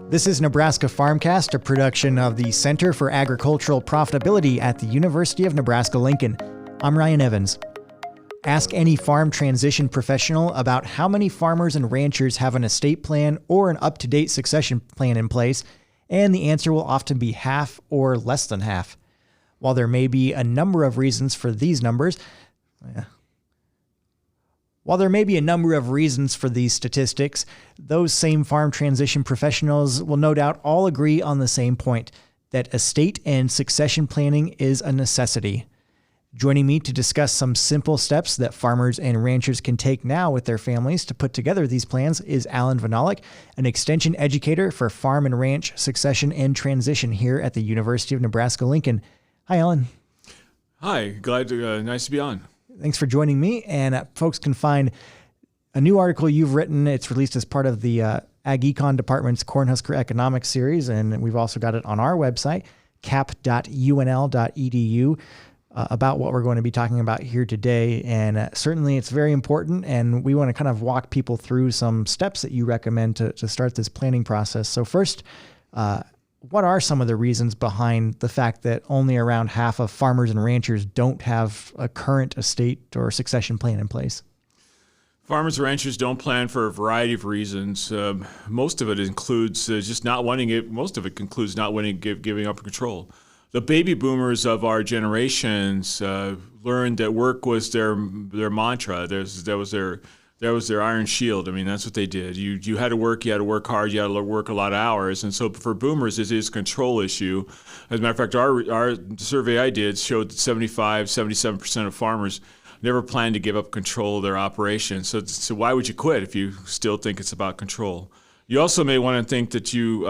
This is Nebraska Farmcast, a production of the Center for Agricultural Profitability at the University of Nebraska-Lincoln. I'm Ryan Evans. Ask any farm transition professional about how many farmers and ranchers have an estate plan or an up-to-date succession plan in place, and the answer will often be half or less than half. While there may be a number of reasons for these statistics, those same farm transition professionals will no doubt all agree on the same point, that estate and succession planning is a necessity. Joining me to discuss some simple steps that farmers and ranchers can take now with their families to put together these plans is Allan Vyhnalek, an extension educator for farm and ranch succession and transition here at the University of Nebraska-Lincoln. Hi, Allan. Hi, nice to be on. Thanks for joining me. And folks can find a new article you've written. It's released as part of the Ag Econ Department's Cornhusker Economics series, and we've also got it on our website, cap.unl.edu. About what we're going to be talking about here today. And certainly it's very important, and we want to kind of walk people through some steps that you recommend to start this planning process. So first, what are some of the reasons behind the fact that only around half of farmers and ranchers don't have a current estate or succession plan in place? Farmers and ranchers don't plan for a variety of reasons. Most of it includes just not wanting it. Most of it concludes not wanting giving up control. The baby boomers of our generations learned that work was their mantra. That was their iron shield. I mean, that's what they did. You had to work. You had to work hard. You had to work a lot of hours. And so for boomers, it is a control issue. As a matter of fact, our survey I did showed that 77% of farmers never planned to give up control of their operation. So why would you quit if you still think it's about control? You also may want to think that you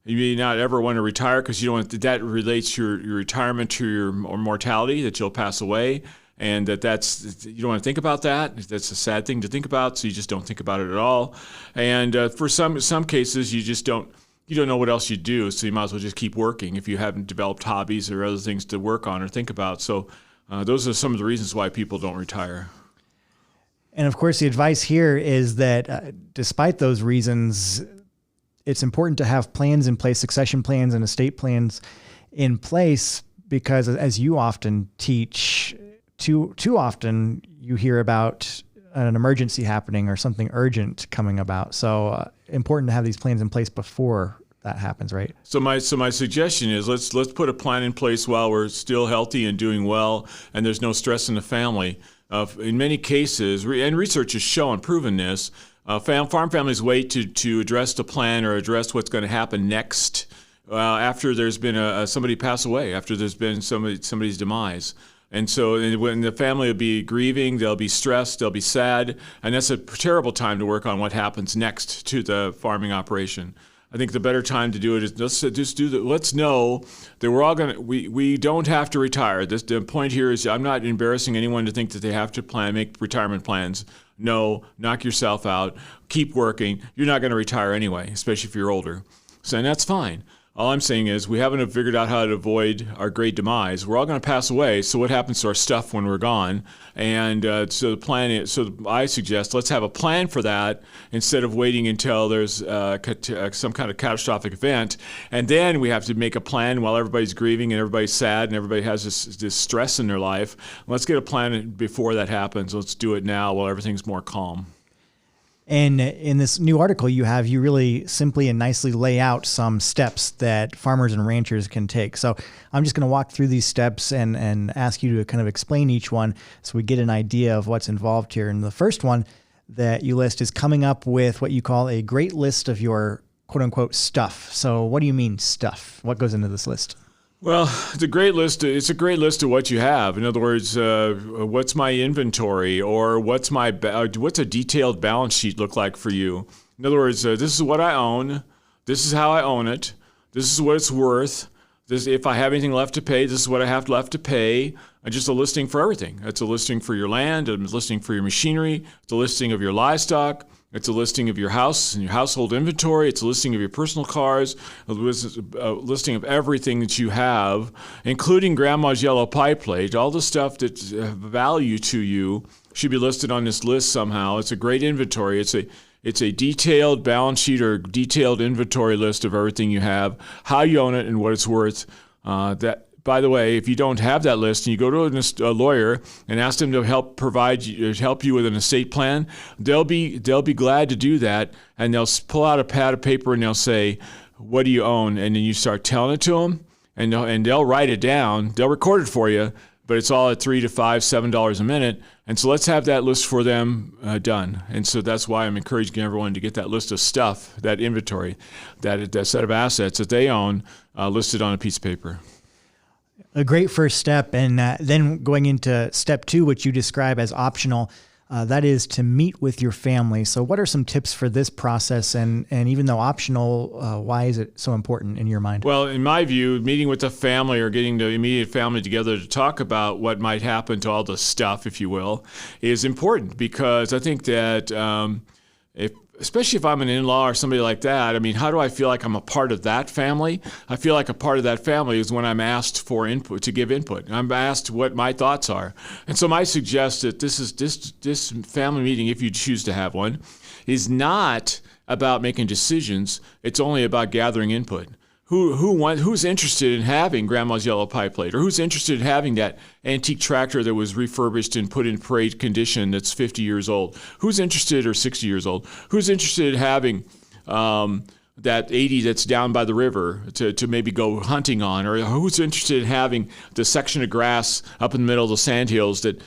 may not ever want to retire because you don't want that relates your retirement to your mortality, that you'll pass away, and you don't want to think about that. That's a sad thing to think about, so you just don't think about it at all. And for some cases, you don't know what else you do, so you might as well just keep working if you haven't developed hobbies or other things to work on or think about. So those are some of the reasons why people don't retire. And of course, the advice here is that despite those reasons, it's important to have plans in place, succession plans and estate plans in place, because as you often teach, too often you hear about an emergency happening or something urgent coming about. So important to have these plans in place before that happens, right? So my suggestion is let's put a plan in place while we're still healthy and doing well, and there's no stress in the family. In many cases, and research has shown, proven this, farm families wait to address the plan or address what's going to happen next after there's been somebody pass away, after there's been somebody's demise. And so when the family will be grieving, they'll be stressed, they'll be sad, and that's a terrible time to work on what happens next to the farming operation. I think the better time to do it is let's know that we don't have to retire. The point here is I'm not embarrassing anyone to think that they have to make retirement plans. No, knock yourself out, keep working. You're not going to retire anyway, especially if you're older. And that's fine. All I'm saying is we haven't figured out how to avoid our great demise. We're all going to pass away, so what happens to our stuff when we're gone? And so I suggest let's have a plan for that instead of waiting until there's some kind of catastrophic event. And then we have to make a plan while everybody's grieving and everybody's sad and everybody has this stress in their life. Let's get a plan before that happens. Let's do it now while everything's more calm. And in this new article you really simply and nicely lay out some steps that farmers and ranchers can take. So I'm just going to walk through these steps and ask you to kind of explain each one so we get an idea of what's involved here. And the first one that you list is coming up with what you call a great list of your quote unquote stuff. So what do you mean stuff? What goes into this list? Well, it's a great list. It's a great list of what you have. In other words, what's my inventory, or what's a detailed balance sheet look like for you? In other words, this is what I own. This is how I own it. This is what it's worth. If I have anything left to pay, this is what I have left to pay. And just a listing for everything. It's a listing for your land. It's a listing for your machinery. It's a listing of your livestock. It's a listing of your house and your household inventory. It's a listing of your personal cars, a listing of everything that you have, including Grandma's yellow pie plate. All the stuff that's of value to you should be listed on this list somehow. It's a great inventory. It's It's a detailed balance sheet or detailed inventory list of everything you have, how you own it, and what it's worth. By the way, if you don't have that list and you go to a lawyer and ask them to help you with an estate plan, they'll be glad to do that, and they'll pull out a pad of paper and they'll say, "What do you own?" And then you start telling it to them, and they'll write it down. They'll record it for you, but it's all at $3 to $5, $7 a minute. And so let's have that list for them done. And so that's why I'm encouraging everyone to get that list of stuff, that inventory, that set of assets that they own listed on a piece of paper. A great first step. And then going into step 2, which you describe as optional, that is to meet with your family. So what are some tips for this process? And even though optional, why is it so important in your mind? Well, in my view, meeting with the family or getting the immediate family together to talk about what might happen to all the stuff, if you will, is important, because I think that especially if I'm an in-law or somebody like that, I mean, how do I feel like I'm a part of that family? I feel like a part of that family is when I'm asked for input, to give input. I'm asked what my thoughts are. And so I suggest that this family meeting, if you choose to have one, is not about making decisions. It's only about gathering input. Who's interested in having grandma's yellow pie plate, or who's interested in having that antique tractor that was refurbished and put in parade condition that's 50 years old? Who's interested, or 60 years old? Who's interested in having that 80 that's down by the river to maybe go hunting on? Or who's interested in having the section of grass up in the middle of the sandhills that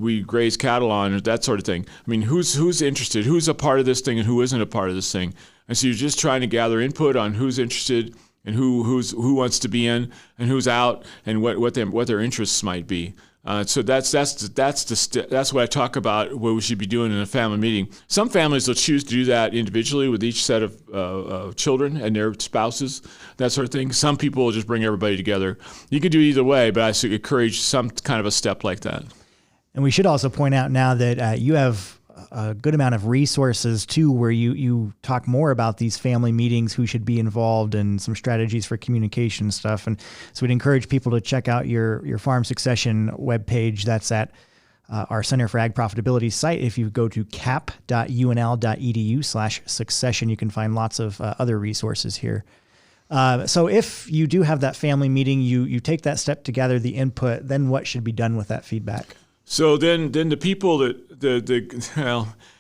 we graze cattle on, or that sort of thing? I mean, who's interested? Who's a part of this thing and who isn't a part of this thing? And so you're just trying to gather input on who's interested and who wants to be in and who's out, and what their interests might be. So that's what I talk about, what we should be doing in a family meeting. Some families will choose to do that individually with each set of children and their spouses, that sort of thing. Some people will just bring everybody together. You can do either way, but I encourage some kind of a step like that. And we should also point out now that you have a good amount of resources too, where you talk more about these family meetings, who should be involved, and some strategies for communication stuff. And so we'd encourage people to check out your farm succession webpage. That's at our Center for Ag Profitability site. If you go to cap.unl.edu/succession, you can find lots of other resources here. So if you do have that family meeting, you take that step to gather the input, then what should be done with that feedback? So then the people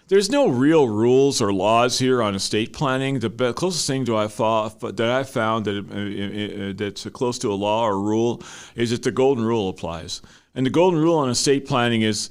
there's no real rules or laws here on estate planning. The closest thing that I found that's close to a law or rule is that the golden rule applies. And the golden rule on estate planning is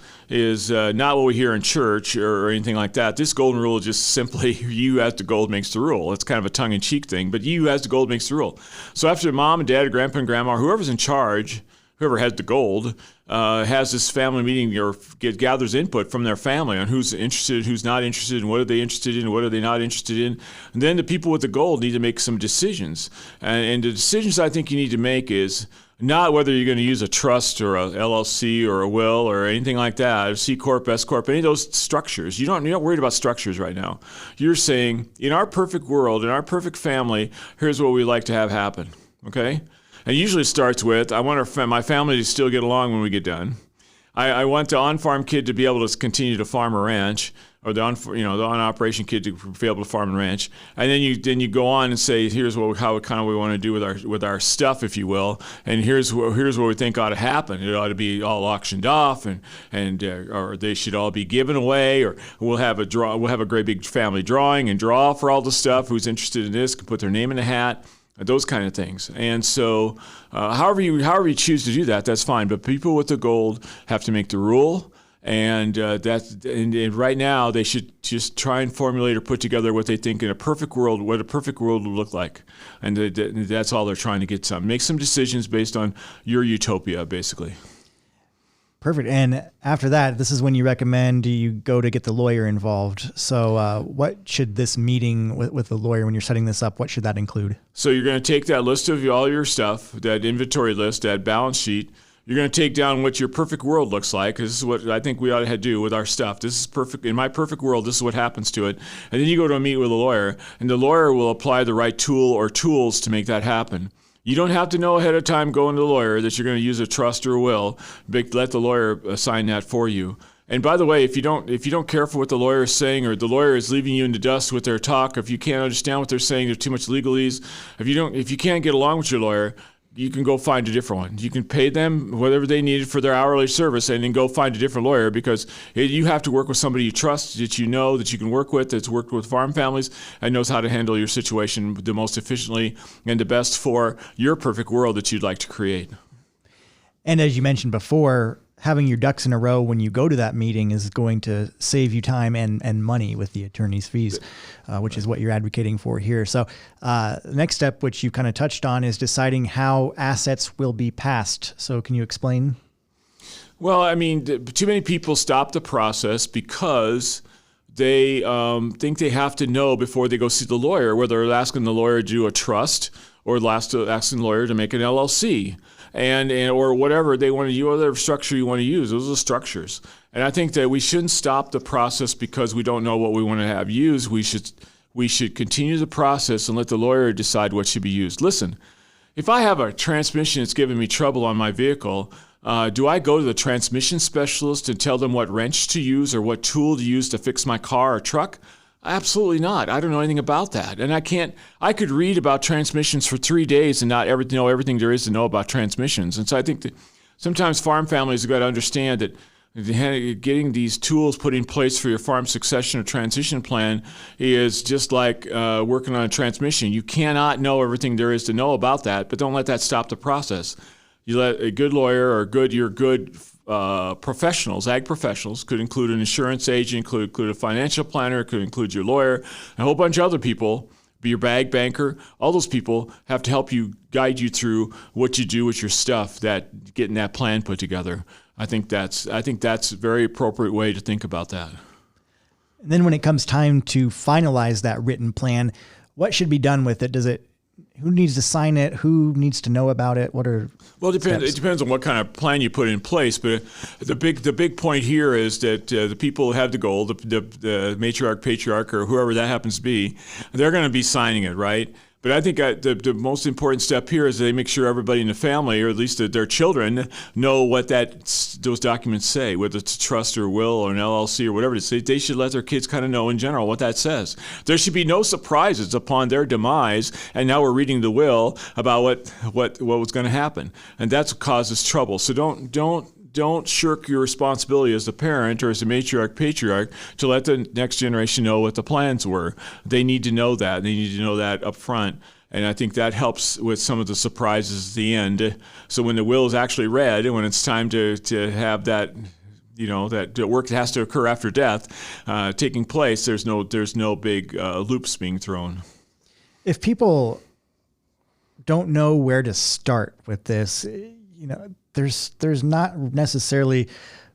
not what we hear in church or anything like that. This golden rule is just simply you as the gold makes the rule. It's kind of a tongue-in-cheek thing, but you as the gold makes the rule. So after mom and dad or grandpa and grandma, whoever's in charge, whoever has the gold, has this family meeting or gathers input from their family on who's interested, who's not interested, and what are they interested in, and what are they not interested in. And then the people with the gold need to make some decisions. And the decisions I think you need to make is not whether you're going to use a trust or a LLC or a will or anything like that, C Corp, S Corp, any of those structures. You're not worried about structures right now. You're saying, in our perfect world, in our perfect family, here's what we'd like to have happen, okay? And usually it starts with, I want my family to still get along when we get done. I want the on-farm kid to be able to continue to farm a ranch, or the on-operation kid to be able to farm a ranch. And then you go on and say, here's how we want to do with our stuff, if you will, and here's what we think ought to happen. It ought to be all auctioned off, or they should all be given away, or we'll have a great big family drawing and draw for all the stuff. Who's interested in this can put their name in the hat. Those kind of things. And so however you choose to do that, that's fine. But people with the gold have to make the rule. And right now they should just try and formulate or put together what they think in a perfect world, what a perfect world would look like. And that's all they're trying to get make some decisions based on your utopia, basically. Perfect. And after that, this is when you recommend you go to get the lawyer involved. So what should this meeting with the lawyer, when you're setting this up, what should that include? So you're going to take that list of all your stuff, that inventory list, that balance sheet. You're going to take down what your perfect world looks like. This is what I think we ought to do with our stuff. This is perfect. In my perfect world, this is what happens to it. And then you go to a meet with a lawyer, and the lawyer will apply the right tool or tools to make that happen. You don't have to know ahead of time going to the lawyer that you're going to use a trust or a will. Let the lawyer assign that for you. And by the way, if you don't care for what the lawyer is saying, or the lawyer is leaving you in the dust with their talk, if you can't understand what they're saying, there's too much legalese. If you can't get along with your lawyer, you can go find a different one. You can pay them whatever they needed for their hourly service, and then go find a different lawyer, because you have to work with somebody you trust, that you know, that you can work with, that's worked with farm families, and knows how to handle your situation the most efficiently and the best for your perfect world that you'd like to create. And as you mentioned before, having your ducks in a row when you go to that meeting is going to save you time and money with the attorney's fees, which is what you're advocating for here. So the next step, which you kind of touched on, is deciding how assets will be passed. So can you explain? Well, I mean, too many people stop the process because they think they have to know before they go see the lawyer, whether they're asking the lawyer to do a trust or asking the lawyer to make an LLC. And or whatever they want to use, whatever structure you want to use. Those are structures. And I think that we shouldn't stop the process because we don't know what we want to have used. We should continue the process and let the lawyer decide what should be used. Listen, if I have a transmission that's giving me trouble on my vehicle, do I go to the transmission specialist and tell them what wrench to use or what tool to use to fix my car or truck? Absolutely not. I don't know anything about that. And I could read about transmissions for 3 days and not know everything there is to know about transmissions. And so I think that sometimes farm families have got to understand that getting these tools put in place for your farm succession or transition plan is just like working on a transmission. You cannot know everything there is to know about that, but don't let that stop the process. You let a good lawyer or your good professionals, ag professionals, could include an insurance agent, could include a financial planner, could include your lawyer, a whole bunch of other people, be your bag banker. All those people have to help you, guide you through what you do with your stuff, that getting that plan put together. I think that's a very appropriate way to think about that. And then when it comes time to finalize that written plan, what should be done with it? Who needs to sign it? Who needs to know about it? What are Well, it depends on what kind of plan you put in place. But the big point here is that the people who have the goal, the matriarch, patriarch, or whoever that happens to be, they're going to be signing it, right? But I think the most important step here is they make sure everybody in the family, or at least their children, know what those documents say, whether it's a trust or will or an LLC or whatever it is. They should let their kids kind of know in general what that says. There should be no surprises upon their demise, and now we're reading the will about what was going to happen. And that's what causes trouble. So don't shirk your responsibility as a parent or as a matriarch, patriarch to let the next generation know what the plans were. They need to know that. They need to know that up front. And I think that helps with some of the surprises at the end. So when the will is actually read and when it's time to have that, that work that has to occur after death taking place, there's no big loops being thrown. If people don't know where to start with this, there's not necessarily,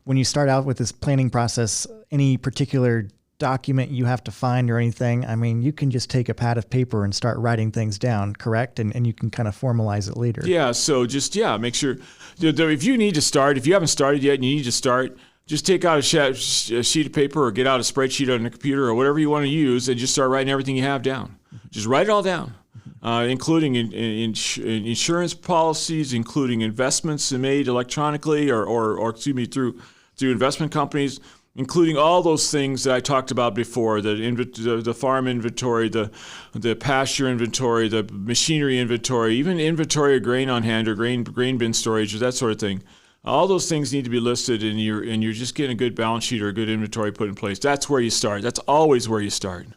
when you start out with this planning process, any particular document you have to find or anything. I mean, you can just take a pad of paper and start writing things down, correct? And you can kind of formalize it later. Yeah, so make sure, if you need to start, if you haven't started yet and you need to start, just take out a sheet of paper or get out a spreadsheet on the computer or whatever you want to use and just start writing everything you have down. Just write it all down. Including insurance policies, including investments made electronically or through investment companies, including all those things that I talked about before, the farm inventory, the pasture inventory, the machinery inventory, even inventory of grain on hand or grain bin storage or that sort of thing. All those things need to be listed, and you're just getting a good balance sheet or a good inventory put in place. That's where you start. That's always where you start.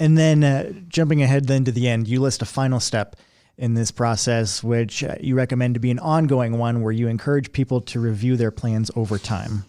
And then jumping ahead then to the end, you list a final step in this process, which you recommend to be an ongoing one where you encourage people to review their plans over time.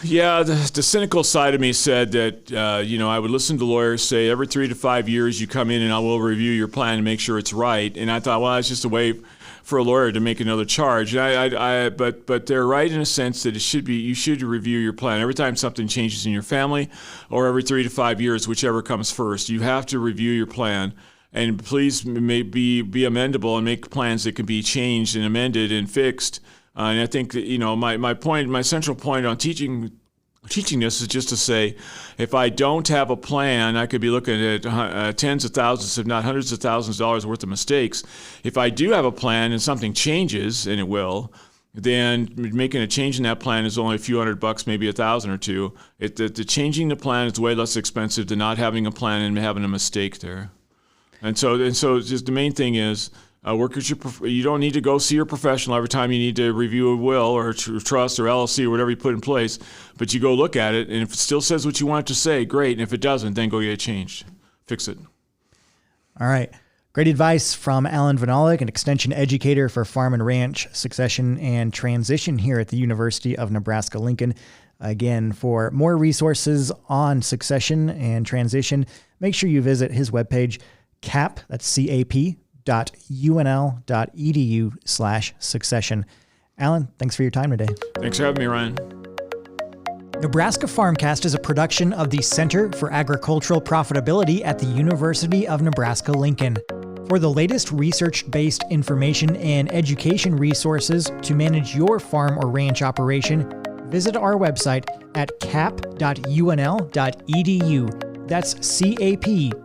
Yeah, the cynical side of me said that, I would listen to lawyers say every 3 to 5 years you come in and I will review your plan and make sure it's right. And I thought, well, that's just a way for a lawyer to make another charge. But they're right in a sense that you should review your plan every time something changes in your family, or every 3 to 5 years, whichever comes first. You have to review your plan, and please be amendable and make plans that can be changed and amended and fixed. And I think that my central point on teaching this is just to say, if I don't have a plan, I could be looking at tens of thousands, if not hundreds of thousands of dollars worth of mistakes. If I do have a plan and something changes, and it will, then making a change in that plan is only a few $100, maybe $1,000 or $2,000. The changing the plan is way less expensive than not having a plan and having a mistake there. And so just the main thing is, you don't need to go see your professional every time you need to review a will or trust or LLC or whatever you put in place. But you go look at it, and if it still says what you want it to say, great. And if it doesn't, then go get it changed. Fix it. All right. Great advice from Allan Vyhnalek, an extension educator for farm and ranch succession and transition here at the University of Nebraska-Lincoln. Again, for more resources on succession and transition, make sure you visit his webpage, cap.unl.edu/succession. Allan, thanks for your time today. Thanks for having me, Ryan. Nebraska Farmcast is a production of the Center for Agricultural Profitability at the University of Nebraska-Lincoln. For the latest research-based information and education resources to manage your farm or ranch operation, visit our website at cap.unl.edu. That's cap.unl.edu.